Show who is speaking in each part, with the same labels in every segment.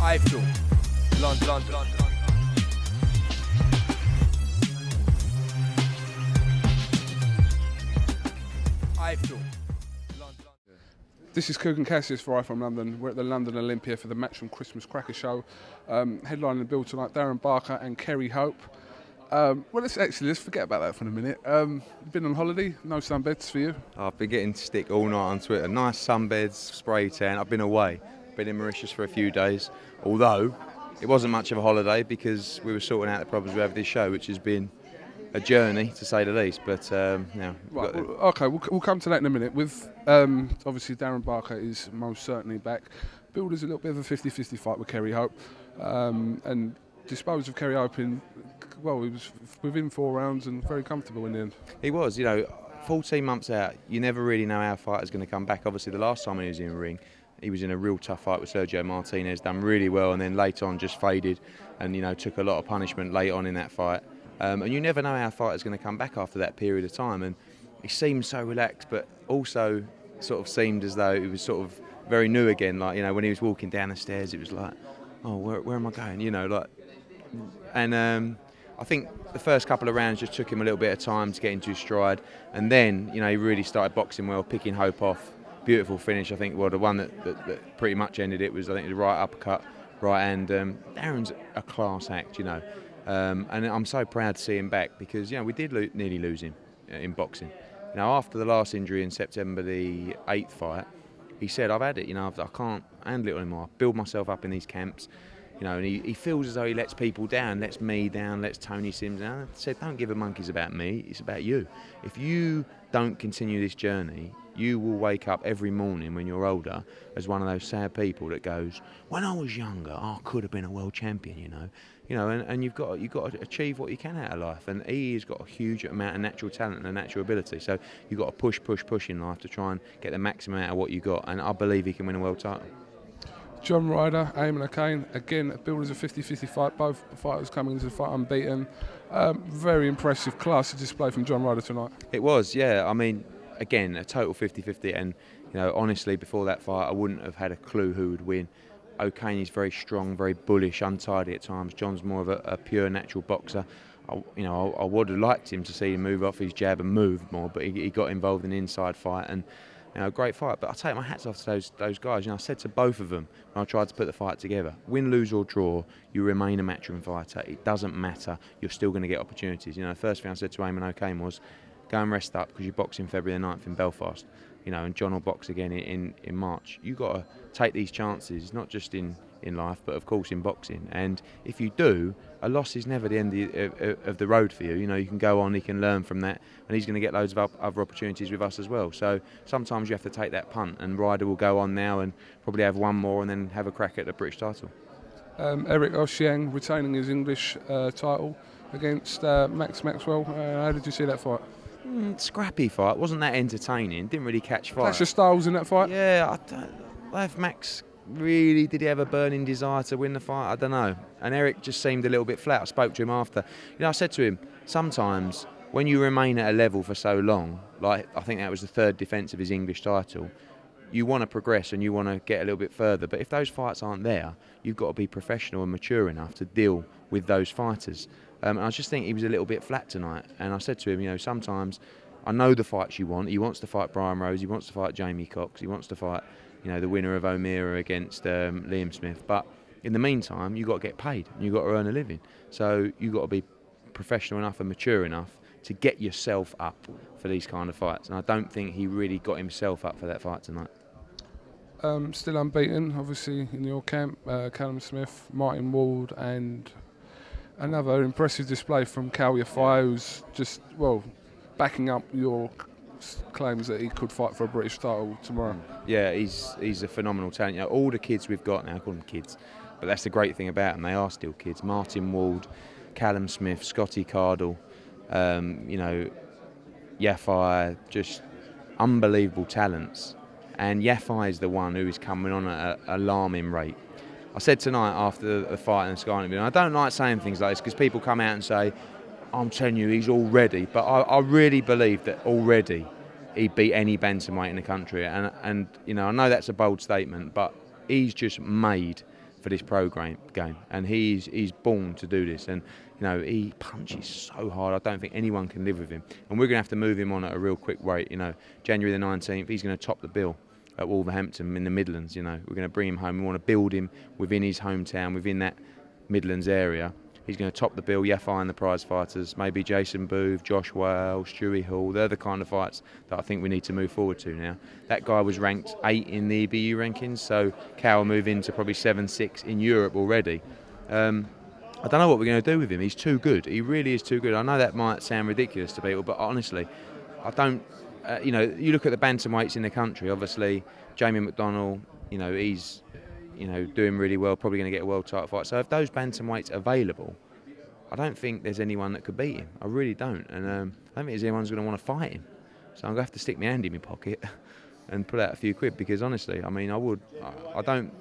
Speaker 1: iFILM, London. iFILM, London.
Speaker 2: This is Coogan Cassius for iFILM London. We're at the London Olympia for the Matchroom Christmas Cracker Show. Headlining the bill tonight, Darren Barker and Kerry Hope. Let's forget about that for a minute. Been on holiday, no sunbeds for you.
Speaker 3: I've been getting stick all night on Twitter. Nice sunbeds, spray tan. I've been away. Been in Mauritius for a few days. Although, it wasn't much of a holiday because we were sorting out the problems we have with this show, which has been a journey, to say the least. But,
Speaker 2: We'll come to that in a minute. With obviously, Darren Barker is most certainly back. Billed as a little bit of a 50-50 fight with Kerry Hope. And disposed of Kerry Hope in, he was within 4 rounds and very comfortable in the end.
Speaker 3: He was, 14 months out, you never really know how a fighter's going to come back. Obviously, the last time he was in the ring, he was in a real tough fight with Sergio Martinez, done really well, and then later on just faded and, took a lot of punishment late on in that fight. And you never know how a fighter's going to come back after that period of time. And he seemed so relaxed, but also sort of seemed as though he was sort of very new again. Like, when he was walking down the stairs, it was like, oh, where am I going? I think the first couple of rounds just took him a little bit of time to get into his stride. And then, he really started boxing well, picking Hope off. Beautiful finish. I think, the one that pretty much ended it was, I think, the right uppercut, right hand. Darren's a class act, and I'm so proud to see him back because, we did nearly lose him in boxing. After the last injury in September the 8th fight, he said, I've had it, I can't handle it anymore. I build myself up in these camps, and he feels as though he lets people down, lets me down, lets Tony Sims down. I said, don't give a monkeys about me, it's about you. If you don't continue this journey, you will wake up every morning when you're older as one of those sad people that goes, when I was younger, I could have been a world champion, and you've got to achieve what you can out of life. And he has got a huge amount of natural talent and natural ability. So you've got to push in life to try and get the maximum out of what you got. And I believe he can win a world title.
Speaker 2: John Ryder, Ryder and O'Kane, again, billed as a 50-50 fight. Both fighters coming into the fight unbeaten. Very impressive class of display from John Ryder tonight.
Speaker 3: It was, yeah. Again, a total 50-50. And, honestly, before that fight, I wouldn't have had a clue who would win. O'Kane is very strong, very bullish, untidy at times. John's more of a pure natural boxer. I would have liked him to see him move off his jab and move more, but he got involved in an inside fight and a great fight. But I take my hats off to those guys. I said to both of them when I tried to put the fight together, win, lose or draw, you remain a matchroom fighter. It doesn't matter. You're still going to get opportunities. The first thing I said to Ryder and O'Kane was, go and rest up because you box in February the 9th in Belfast. And John will box again in March. You've got to take these chances, not just in life, but of course in boxing. And if you do, a loss is never the end of the road for you. You can go on, he can learn from that, and he's going to get loads of other opportunities with us as well. So sometimes you have to take that punt, and Ryder will go on now and probably have one more and then have a crack at the British title.
Speaker 2: Eric Oceang retaining his English title against Max Maxwell. How did you see that fight?
Speaker 3: Scrappy fight, wasn't that entertaining, didn't really catch fire.
Speaker 2: Clash of styles in that fight?
Speaker 3: Yeah, I don't know if Max really, did he have a burning desire to win the fight? I don't know. And Eric just seemed a little bit flat. I spoke to him after. I said to him, sometimes when you remain at a level for so long, like I think that was the 3rd defence of his English title, you want to progress and you want to get a little bit further. But if those fights aren't there, you've got to be professional and mature enough to deal with those fighters. And I just think he was a little bit flat tonight. And I said to him, sometimes I know the fights you want. He wants to fight Brian Rose. He wants to fight Jamie Cox. He wants to fight, the winner of O'Meara against Liam Smith. But in the meantime, you've got to get paid. You've got to earn a living. So you've got to be professional enough and mature enough to get yourself up for these kind of fights. And I don't think he really got himself up for that fight tonight.
Speaker 2: Still unbeaten, obviously, in your camp. Callum Smith, Martin Ward, and another impressive display from Cal Yafai, who's just, backing up your claims that he could fight for a British title tomorrow.
Speaker 3: Yeah, he's a phenomenal talent. All the kids we've got now, I call them kids, but that's the great thing about them, they are still kids. Martin Ward, Callum Smith, Scotty Cardle, Yafai, just unbelievable talents. And Yafai is the one who is coming on at an alarming rate. I said tonight after the fight in the Sky interview, and I don't like saying things like this because people come out and say, I'm telling you, he's already, but I really believe that already he beat any bantamweight in the country. And I know that's a bold statement, but he's just made for this game, and he's born to do this. And he punches so hard. I don't think anyone can live with him. And we're going to have to move him on at a real quick rate. January the 19th, he's going to top the bill at Wolverhampton in the Midlands. We're going to bring him home. We want to build him within his hometown, within that Midlands area. He's going to top the bill. Yafai and the prize fighters, maybe Jason Booth, Josh Wales, Stewie Hall. They're the kind of fights that I think we need to move forward to now. That guy was ranked 8 in the EBU rankings, so Cal will move into probably 7-6 in Europe already. I don't know what we're going to do with him. He's too good. He really is too good. I know that might sound ridiculous to people, but honestly, I don't. You look at the bantamweights in the country. Obviously, Jamie McDonnell. He's doing really well, probably going to get a world title fight. So if those bantamweights are available, I don't think there's anyone that could beat him. I really don't. And I don't think there's anyone who's going to want to fight him. So I'm going to have to stick my hand in my pocket and pull out a few quid, because honestly, I don't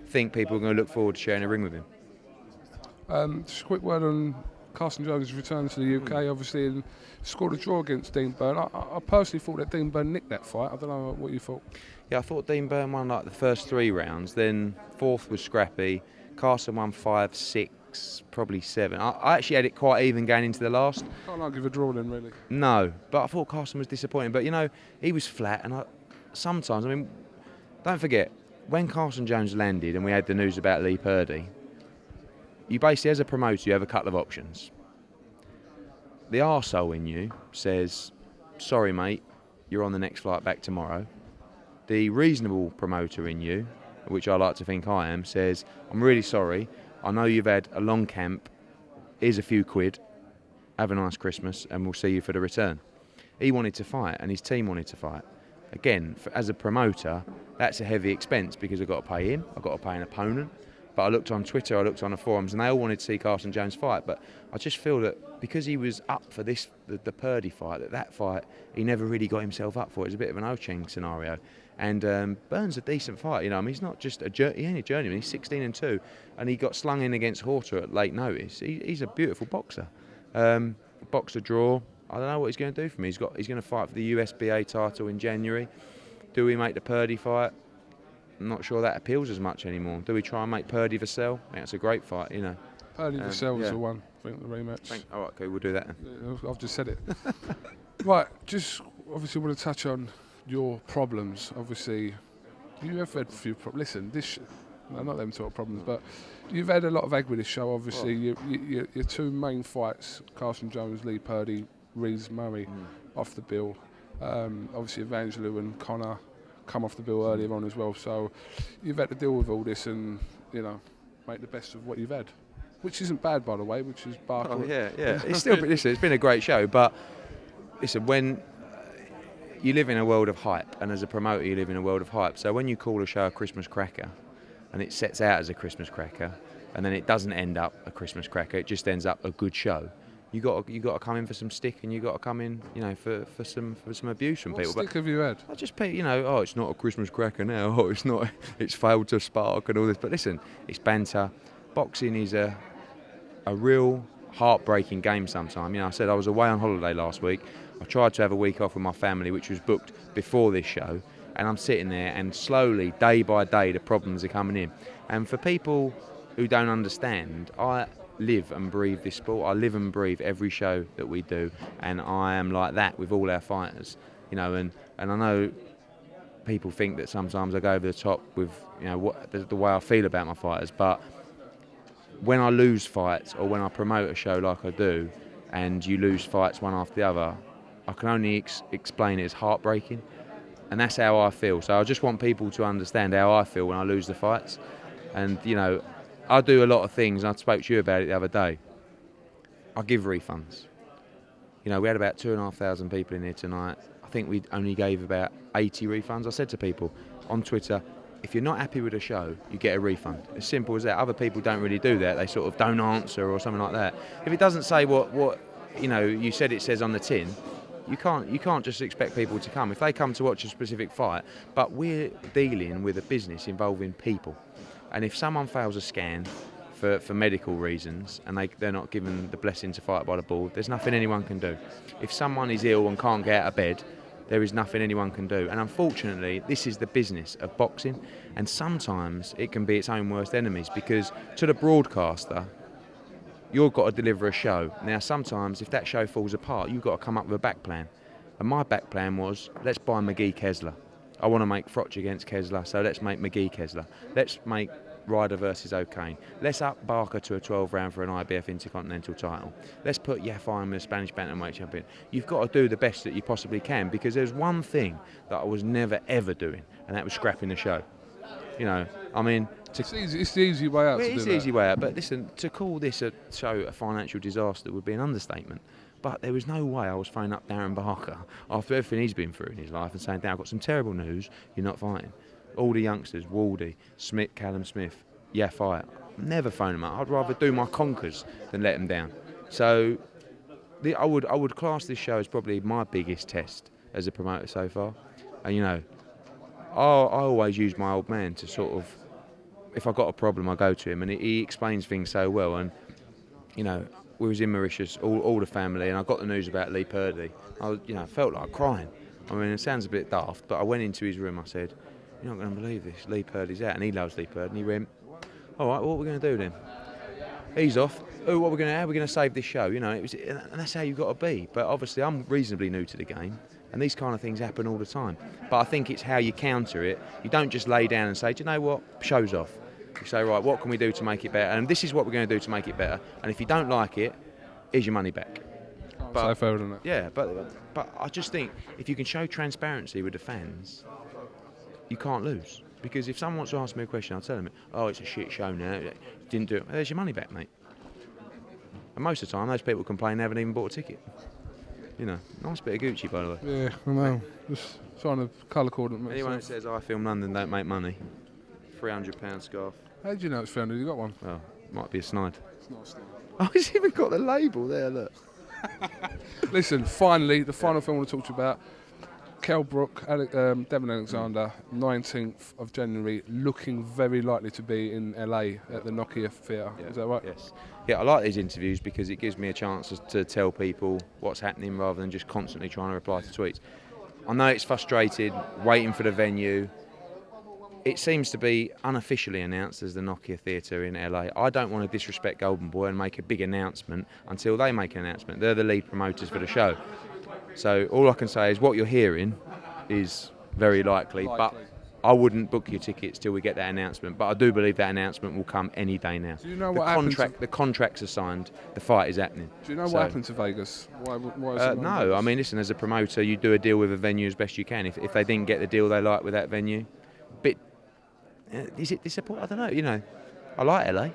Speaker 3: think people are going to look forward to sharing a ring with him.
Speaker 2: Just a quick word on Carson Jones' return to the UK, obviously, and scored a draw against Dean Byrne. I personally thought that Dean Byrne nicked that fight. I don't know what you thought.
Speaker 3: Yeah, I thought Dean Byrne won the first 3 rounds, then 4th was scrappy. Carson won 5, 6, probably 7. I actually had it quite even going into the last.
Speaker 2: Can't argue a draw then, really.
Speaker 3: No, but I thought Carson was disappointing. But he was flat, and sometimes, don't forget, when Carson Jones landed and we had the news about Lee Purdy, you basically, as a promoter, you have a couple of options. The arsehole in you says, sorry mate, you're on the next flight back tomorrow. The reasonable promoter in you, which I like to think I am, says, I'm really sorry, I know you've had a long camp, here's a few quid, have a nice Christmas, and we'll see you for the return. He wanted to fight, and his team wanted to fight. Again, as a promoter, that's a heavy expense, because I've got to pay him, I've got to pay an opponent. But I looked on Twitter, I looked on the forums, and they all wanted to see Carson Jones fight. But I just feel that because he was up for the Purdy fight, that fight, he never really got himself up for. It was a bit of an O'Kane scenario. And Byrne's a decent fighter, he's not just he ain't a journeyman, he's 16-2, and he got slung in against Horter at late notice. He's a beautiful boxer. Boxer draw. I don't know what he's going to do for me. He's going to fight for the USBA title in January. Do we make the Purdy fight? I'm not sure that appeals as much anymore. Do we try and make Purdy Vassell? I think it's a great fight,
Speaker 2: Purdy Vassell was the one, I think, the rematch.
Speaker 3: All right, okay, we'll do that then.
Speaker 2: Yeah, I've just said it. Right, just obviously want to touch on your problems. Obviously, you have had a few problems. Listen, not them sort of problems, but you've had a lot of egg with this show. Obviously, your 2 main fights, Carson Jones, Lee Purdy, Rees Murray, off the bill. Obviously, Evangelou and Connor come off the bill earlier on as well, so you've had to deal with all this and make the best of what you've had, which isn't bad, by the way, which is Barker.
Speaker 3: Oh, yeah. It's still, listen, it's been a great show, but listen, when you live in a world of hype, and as a promoter you live in a world of hype, so when you call a show a Christmas cracker and it sets out as a Christmas cracker and then it doesn't end up a Christmas cracker, it just ends up a good show, you got to come in for some stick, and you got to come in, for some abuse from people.
Speaker 2: What stick have you had?
Speaker 3: I just it's not a Christmas cracker now. Oh, it's not. It's failed to spark and all this. But listen, it's banter. Boxing is a real heartbreaking game sometimes. I said I was away on holiday last week. I tried to have a week off with my family, which was booked before this show, and I'm sitting there, and slowly, day by day, the problems are coming in. And for people who don't understand, I live and breathe this sport. I live and breathe every show that we do, and I am like that with all our fighters, and I know people think that sometimes I go over the top with the way I feel about my fighters, but when I lose fights, or when I promote a show like I do, and you lose fights one after the other, I can only explain it as heartbreaking, and that's how I feel. So I just want people to understand how I feel when I lose the fights. And I do a lot of things, and I spoke to you about it the other day. I give refunds. We had about 2,500 people in here tonight. I think we only gave about 80 refunds. I said to people on Twitter, if you're not happy with a show, you get a refund. As simple as that. Other people don't really do that. They sort of don't answer or something like that. If it doesn't say what you said it says on the tin, you can't just expect people to come. If they come to watch a specific fight, but we're dealing with a business involving people. And if someone fails a scan for medical reasons, and they're not given the blessing to fight by the board, there's nothing anyone can do. If someone is ill and can't get out of bed, there is nothing anyone can do. And unfortunately, this is the business of boxing, and sometimes it can be its own worst enemies, because to the broadcaster, you've got to deliver a show. Now, sometimes if that show falls apart, you've got to come up with a back plan. And my back plan was, let's buy McGee Kessler. I want to make Froch against Kessler, so let's make McGee Kessler. Let's make Ryder versus O'Kane. Let's up Barker to a 12 round for an IBF Intercontinental title. Let's put iFILM as Spanish bantamweight champion. You've got to do the best that you possibly can, because there's one thing that I was never ever doing, and that was scrapping the show. You know, I mean,
Speaker 2: it's the easy way out.
Speaker 3: It's the easy way out. But listen, to call this a show a financial disaster would be an understatement. But there was no way I was phoning up Darren Barker after everything he's been through in his life and saying, "Darren, I've got some terrible news. You're not fighting." All the youngsters, Waldy, Smith, Callum Smith, fight. Never phone them up. I'd rather do my conkers than let them down. So I would class this show as probably my biggest test as a promoter so far. And you know, I always use my old man to sort of, if I got a problem, I go to him, and he explains things so well. And you know, we was in Mauritius, all the family, and I got the news about Lee Purdy. I felt like crying. I mean, it sounds a bit daft, but I went into his room. I said, "You're not going to believe this. Lee Purdy's out," and he loves Lee Purdy. And he went, "All right, what are we going to do then?" He's off. Oh, how are we going to save this show? You know, and that's how you've got to be. But obviously, I'm reasonably new to the game, and these kind of things happen all the time. But I think it's how you counter it. You don't just lay down and say, "Do you know what? Show's off." You say, "Right, what can we do to make it better? And this is what we're going to do to make it better. And if you don't like it, here's your money back."
Speaker 2: So fair, isn't it?
Speaker 3: Yeah, but I just think if you can show transparency with the fans, you can't lose. Because if someone wants to ask me a question, I'll tell them, "Oh, it's a shit show now. Didn't do it." Well, there's your money back, mate. And most of the time, those people complain they haven't even bought a ticket. You know, nice bit of Gucci, by the way.
Speaker 2: Yeah, I know. Just trying to colour coordinate.
Speaker 3: Anyone that says iFILM London don't make money, £300 scarf.
Speaker 2: How did you know it's found? You got one?
Speaker 3: Well, might be a snide.
Speaker 2: It's not a snide.
Speaker 3: Oh, he's even got the label there, look.
Speaker 2: Listen, finally, the final film I want to talk to you about. Kell Brook, Devon Alexander, 19th of January, looking very likely to be in LA at the Nokia Theatre.
Speaker 3: Yeah.
Speaker 2: Is that right?
Speaker 3: Yes. Yeah, I like these interviews because it gives me a chance to tell people what's happening rather than just constantly trying to reply to tweets. I know it's frustrated, waiting for the venue. It seems to be unofficially announced as the Nokia Theatre in LA. I don't want to disrespect Golden Boy and make a big announcement until they make an announcement. They're the lead promoters for the show. So all I can say is what you're hearing is very likely. But I wouldn't book your tickets till we get that announcement. But I do believe that announcement will come any day now.
Speaker 2: Do you know what happened?
Speaker 3: The contracts are signed. The fight is happening.
Speaker 2: Do you know what happened to Vegas? Why is it
Speaker 3: no, I mean, listen, as a promoter, you do a deal with a venue as best you can. If they didn't get the deal they like with that venue, is it disappointing? I don't know. You know, I like LA. Do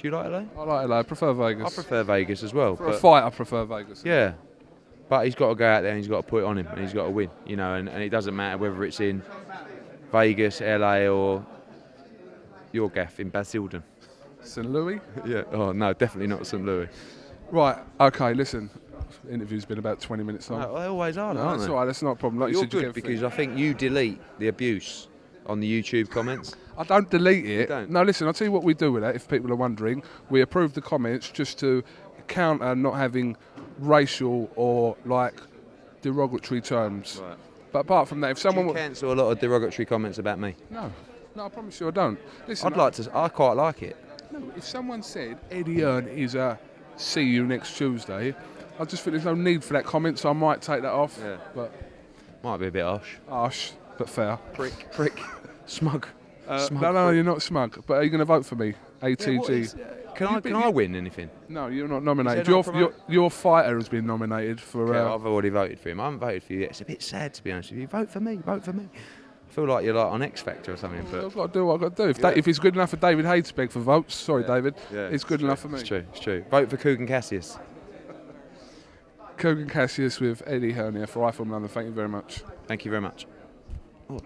Speaker 3: you like LA?
Speaker 2: I like LA. I prefer Vegas.
Speaker 3: I prefer Vegas as well.
Speaker 2: For a fight, I prefer Vegas.
Speaker 3: Yeah. But he's got to go out there and he's got to put it on him and he's got to win, you know, and it doesn't matter whether it's in Vegas, LA or your gaff in Basildon.
Speaker 2: St. Louis?
Speaker 3: Yeah, oh no, definitely not St. Louis.
Speaker 2: Right, okay, listen, the interview's been about 20 minutes long.
Speaker 3: No, they always are,
Speaker 2: No,
Speaker 3: aren't
Speaker 2: that's
Speaker 3: they?
Speaker 2: all right, that's not a problem. Like
Speaker 3: You're
Speaker 2: you said,
Speaker 3: good because I think you delete the abuse on the YouTube comments.
Speaker 2: I don't delete it.
Speaker 3: You don't?
Speaker 2: No, listen, I'll tell you what we do with that, if people are wondering. We approve the comments just to counter not having racial or, like, derogatory terms.
Speaker 3: Right.
Speaker 2: But apart from that, if someone...
Speaker 3: Do you cancel a lot of derogatory comments about me?
Speaker 2: No, I promise you I don't. Listen,
Speaker 3: I quite like it.
Speaker 2: No, if someone said Eddie Hearn is a see you next Tuesday, I just think there's no need for that comment, so I might take that off.
Speaker 3: Yeah.
Speaker 2: But
Speaker 3: Might be a bit
Speaker 2: harsh, but fair.
Speaker 3: Prick. Smug.
Speaker 2: No, you're not smug. But are you going to vote for me? ATG.
Speaker 3: Can I win anything?
Speaker 2: No, you're not nominated.
Speaker 3: Is there not
Speaker 2: Your fighter has been nominated for...
Speaker 3: Yeah, I've already voted for him. I haven't voted for you yet. It's a bit sad, to be honest with you. Vote for me. I feel like you're like on X Factor or something. But
Speaker 2: I've got to do what I've got to do. If it's good enough for David Hayes to beg for votes, sorry, David, it's good enough for me.
Speaker 3: It's true. Vote for Coogan Cassius.
Speaker 2: Coogan Cassius with Eddie Hearn here for iFILM London. Thank you very much.
Speaker 3: Thank you very much. Oh.